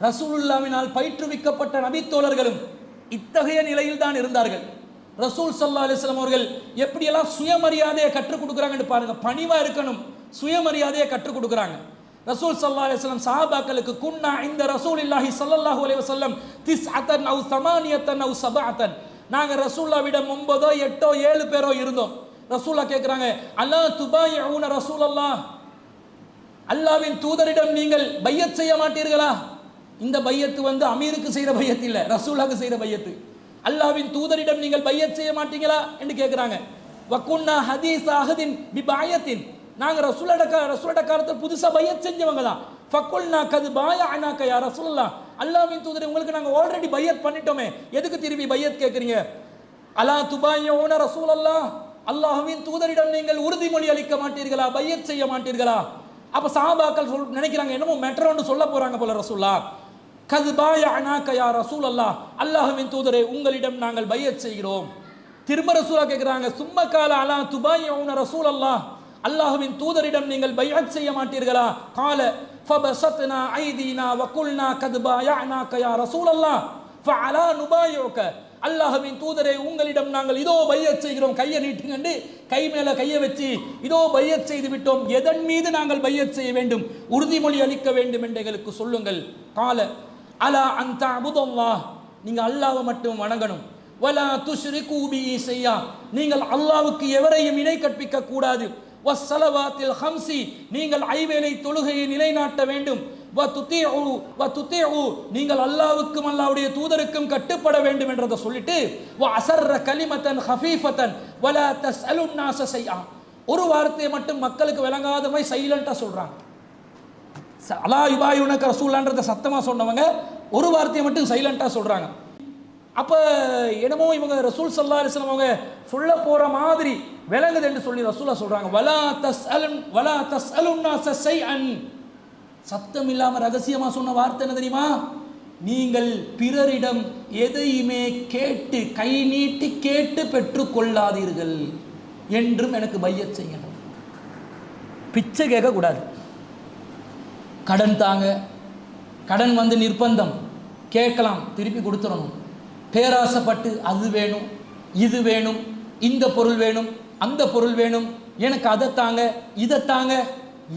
ரசூலுல்லாவினால் பயிற்றுவிக்கப்பட்ட நபித்தோழர்களும் இத்தகைய நிலையில் தான் இருந்தார்கள். ரசூல் ஸல்லல்லாஹு அலைஹி வஸல்லம் அவர்கள் எப்படியெல்லாம் சுயமரியாதையை கற்றுக் கொடுக்குறாங்கன்னு பாருங்க. பணிவா இருக்கணும், சுயமரியாதையை கற்றுக் கொடுக்குறாங்க. ரசூல் ஸல்லல்லாஹு அலைஹி வஸல்லம் சஹாபாக்களுக்கு குன்னா இந்த ரசூலில்லாஹி ஸல்லல்லாஹு அலைஹி வஸல்லம் திஸ்அத்தன் அவ் ஸமானியத்தன் அவ் சபஅத்தன், நாங்க ரசூலுல்லாவிடம் 9 8 7 பேரோ இருந்தோம். ரசூலுல்லாஹ் கேட்குறாங்க, அல்லா துபாயிஊன ரசூலல்லாஹ், அல்லாஹ்வின் தூதரிடம் நீங்கள் பையத் செய்ய மாட்டீர்களா? இந்த பையத்து அமீருக்கு செய்கிற பையத்து இல்லை, ரசூலுல்லாஹ்க்கு செய்கிற பையத்து. அல்லாஹ்வின் தூதரிடம் நீங்கள் பையத் செய்ய மாட்டீங்களா என்று கேட்குறாங்க. வக்குன்னா ஹதீஸ் அஹதின் பிபாயத்தின், நாங்கள் ரசூலோட காலத்தில் புதுசாக பையத் செஞ்சவங்க தான். ஃபக்குல்னா கது பாயஅனாக யா ரசூலுல்லாஹ், அல்லாஹ்வின் தூதரை உங்களுக்கு நாங்கள் ஆல்ரெடி பையத் பண்ணிட்டோமே, எதுக்கு திரும்பி பையத் கேட்குறீங்க? அலா துபாயிஊன ரசூலல்லாஹ், அல்லாஹ்வின் தூதரிடம் நீங்கள் உறுதிமொழி அளிக்க மாட்டீர்களா, பையத் செய்ய மாட்டீர்களா? அப்போ சஹாபாக்கள் நினைக்கிறாங்க என்னமோ மெட்ரோன்னு சொல்ல போறாங்க போல. ரசூலுல்லாஹ் கது பாயஅனாக யா ரசூலல்லாஹ், அல்லாஹ்வின் தூதரே உங்களிடம் நாங்கள் பையத் செய்கிறோம். திரும்ப ரசூலுல்லாஹ் கேட்குறாங்க, சும்ம கால அலா துபாயிஊன ரசூலல்லாஹ், அல்லாஹ்வின் தூதரிடம் நீங்கள் பைஅத் செய்ய மாட்டீர்களா? கால ஃபபஸத்னா ஐதீனா வகுல்னா கது பாயஅனாக யா ரசூலல்லாஹ் ஃபஅலா நுபாயிஉக, அல்லாஹ்வின் தூதரே உங்களிடம் நாங்கள் இதோ பையத் செய்கிறோம், கையை நீட்டுங்கண்டு கை மேல கையை வச்சு இதோ பையத் செய்து விட்டோம், எதன் மீது நாங்கள் பையத் செய்ய வேண்டும், உறுதிமொழி அளிக்க வேண்டும் என்று எங்களுக்கு சொல்லுங்கள். கால அலா அன் தஅபுதல்லாஹ், நீங்க அல்லாஹ்வை மட்டும் வணங்கணும். வலா துஷ்ரிகு பிஹி ஷையா, நீங்கள் அல்லாஹ்வுக்கு எவரையும் இணை கற்பிக்க கூடாது. வஸ்ஸலவாத்தில் ஹம்சி, நீங்கள் ஐவேளை தொழுகையை நிலைநாட்ட வேண்டும். வதுதீஉ, நீங்கள் அல்லாஹ்வுக்கும் அல்லாஹ்வுடைய தூதருக்கும் கட்டுப்பட வேண்டும் என்றதை சொல்லிட்டு வஅஸர்ர கலிமத்தன் ஹஃபீஃபத்தன் வலா தஸ்அலுன் நாஸ ஷைஆ, ஒரு வார்த்தையை மட்டும் மக்களுக்கு விளங்காத மாதிரி சைலண்டா சொல்றாங்க. அலா யுபாயிஊனக ரசூலுல்லாஹ்ன்றத சத்தமா சொன்னவங்க ஒரு வார்த்தையை மட்டும் சைலண்டா சொல்றாங்க. அப்ப என்னமோ இவங்க ரசூல் ஸல்லல்லாஹு அலைஹி வஸல்லம் அவங்க சொல்ல போற மாதிரி விளங்குது என்று சொல்லி ரசூலுல்லாஹ் சொல்றாங்க, வலா தஸ்அலுன் நாஸ ஷைஅன், சத்தம் இல்லாம ரகசியமா சொன்ன வார்த்தை என்ன தெரியுமா? நீங்கள் பிறரிடம் எதையுமே கேட்டு கை நீட்டி கேட்டு பெற்றுக் கொள்ளாதீர்கள் என்றும் எனக்கு பையத் செய்யுங்க. பிச்சை கேட்க கூடாது. கடன் தாங்க, கடன் நிர்பந்தம், கேட்கலாம், திருப்பி கொடுத்துடணும். பேராசைப்பட்டு அது வேணும் இது வேணும், இந்த பொருள் வேணும் அந்த பொருள் வேணும், எனக்கு அதை தாங்க இதை தாங்க,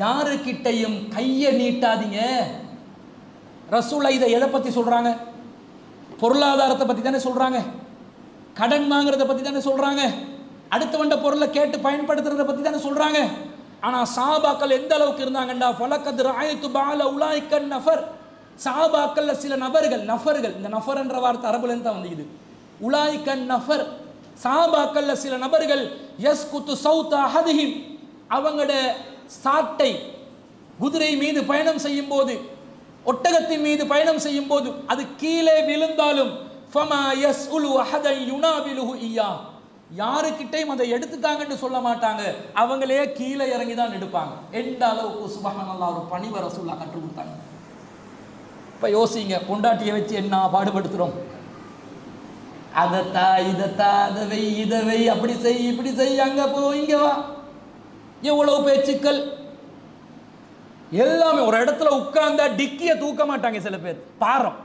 யாருக்கிட்டையும் கையை நீட்டாதீங்க. ரசூலுல்லாஹ் இதை எதை பற்றி சொல்கிறாங்க? பொருளாதாரத்தை பற்றி தானே சொல்கிறாங்க, கடன் வாங்குறத பற்றி தானே சொல்கிறாங்க, அடுத்தவண்ட பொருளை கேட்டு பயன்படுத்துறத பற்றி தானே சொல்கிறாங்க. ஆனால் சஹாபாக்கள் எந்த அளவுக்கு இருந்தாங்கண்டா, ஃபலகத் ரஅய்து பஅல உலாயிக்க நஃபர், சஹாபாக்கள்ல சில நபர்கள், இந்த நஃபர் என்ற வார்த்தை அரபுலேருந்து தான் வந்து, உலாயிக்க நஃபர், சஹாபாக்கள்ல சில நபர்கள் யஸ்குத்து சௌத அஹதிஹிம், அவங்களோட சாட்டை குதிரை மீது பயணம் செய்யும் போது, ஒட்டகத்தின் மீது பயணம் செய்யும் போது அது கீழே விழுந்தாலும் ஃபமா யஸ்உலு அஹதன் யுனாவிலுஹு இய்யா, யாருக்கிட்டையும் அதை எடுத்துட்டாங்கன்னு சொல்ல மாட்டாங்க, அவங்களே கீழே இறங்கி தான் எடுப்பாங்க. எந்த அளவுக்கு சுப்ஹானல்லாஹ் ஒரு பணிவை ரசூலுல்லாஹ் கற்றுக் கொடுத்தாங்க. இப்போ யோசிங்க, பொண்டாட்டியை வச்சு என்ன பாடுபடுத்துகிறோம். அதைத்தா இதைத்தா அதை வை இதை வை, அப்படி செய் இப்படி செய், அங்கே போ இங்கே வா, எவ்வளவு பேச்சுக்கள். எல்லாமே ஒரு இடத்துல உட்கார்ந்தா டிக்கியை தூக்க மாட்டாங்க சில பேர், பாரம்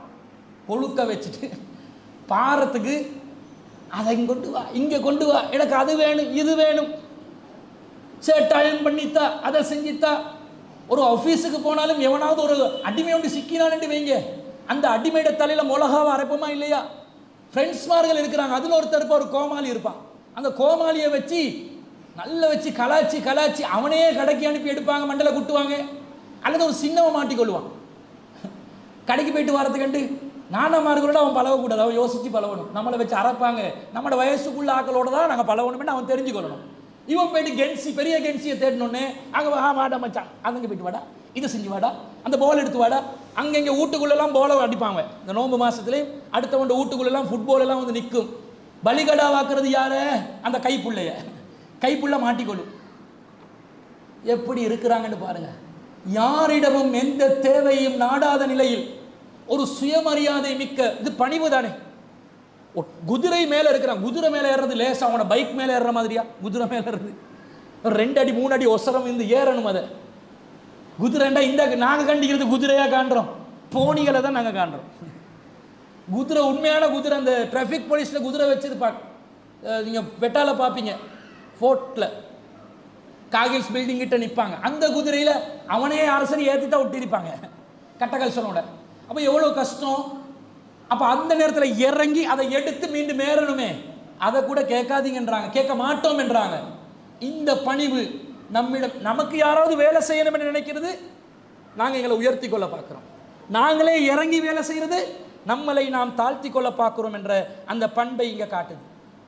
கொழுக்க வச்சுட்டு பாரத்துக்கு அதை இங்கே கொண்டு வா இங்கே கொண்டு வா, எனக்கு அது வேணும் இது வேணும், சேட்டாயம் பண்ணித்தா அதை செஞ்சுத்தா. ஒரு ஆஃபீஸுக்கு போனாலும் எவனாவது ஒரு அடிமை ஒன்று சிக்கினான்னு வைங்க, அந்த அடிமையோட தலையில் மிளகாவை அரைப்போமா இல்லையா? ஃப்ரெண்ட்ஸ்மார்கள் இருக்கிறாங்க, அதில் ஒருத்தர் ஒரு கோமாளி இருப்பான், அந்த கோமாளியை வச்சு நல்லா வச்சு கலாச்சி அவனையே கடைக்கு அனுப்பி எடுப்பாங்க, மண்டலை குட்டுவாங்க. அல்லது ஒரு சின்னவன் மாட்டிக்கொள்வான், கடைக்கு போயிட்டு வரதுக்கண்டு நானாமார்களோட அவன் பழகக்கூடாது, அவன் யோசித்து பழகணும். நம்மளை வச்சு அரைப்பாங்க, நம்மளோட வயசுக்குள்ள ஆக்களோட தான் நாங்கள் பழகணும்னு அவன் தெரிஞ்சுக்கொள்ளணும். இவன் போயிட்டு பெரிய கென்சியை தேடணுன்னு அங்கே வாடா மச்சான், அங்கே போயிட்டு வாடா, இதை செஞ்சு வாடா, அந்த போல் எடுத்து வாடா, அங்கே இங்கே வீட்டுக்குள்ளெல்லாம் போல அடிப்பாங்க. இந்த நோன்பு மாதத்துலேயும் அடுத்தவண்ட வீட்டுக்குள்ளெல்லாம் ஃபுட்பால் எல்லாம் நிற்கும். பலிகடா வாக்குறது யாரு? அந்த கைப்புள்ள மாட்டிக்கொள்ளும். எப்படி இருக்கிறாங்கன்னு பாருங்க. யாரிடமும் எந்த தேவையும் நாடாத நிலையில் ஒரு சுயமரியாதை மிக்க, இது பணிவு தானே. குதிரை மேல இருக்கிறான், குதிரை மேல ஏறது லேசா, அவனோட பைக் மேல ஏறுற மாதிரியா? குதிரை மேல ஏறது 2 அடி 3 அடி ஒசரம் ஏறணும். அதை குதிரைண்டா இந்த நாங்க கண்டிக்கிறது குதிரையா காண்றோம், போனிகளை தான் நாங்கள் காண்றோம். குதிரை, உண்மையான குதிரை, அந்த டிராஃபிக் போலீஸில் குதிரை வச்சிருப்பாங்க, நீங்கள் வெட்டால பார்ப்பீங்க, ஃபோர்ட்டில் காகில்ஸ் பில்டிங் கிட்ட நிற்பாங்க. அந்த குதிரையில் அவனே அரசனை ஏற்றி தான் ஒட்டியிருப்பாங்க கட்டகல்சனோட. அப்போ எவ்வளோ கஷ்டம். அப்போ அந்த நேரத்தில் இறங்கி அதை எடுத்து மீண்டும் ஏறணுமே, அதை கூட கேட்காதீங்கன்றாங்க, கேட்க மாட்டோம் என்றாங்க. இந்த பணிவு நம்மிடம், நமக்கு யாராவது வேலை செய்யணும் என்று நினைக்கிறது, நாங்கள் எங்களை உயர்த்தி கொள்ள பார்க்குறோம். நாங்களே இறங்கி வேலை செய்கிறது, நம்மளை நாம் தாழ்த்தி கொள்ள பார்க்குறோம் என்ற அந்த பண்பை இங்கே காட்டுது.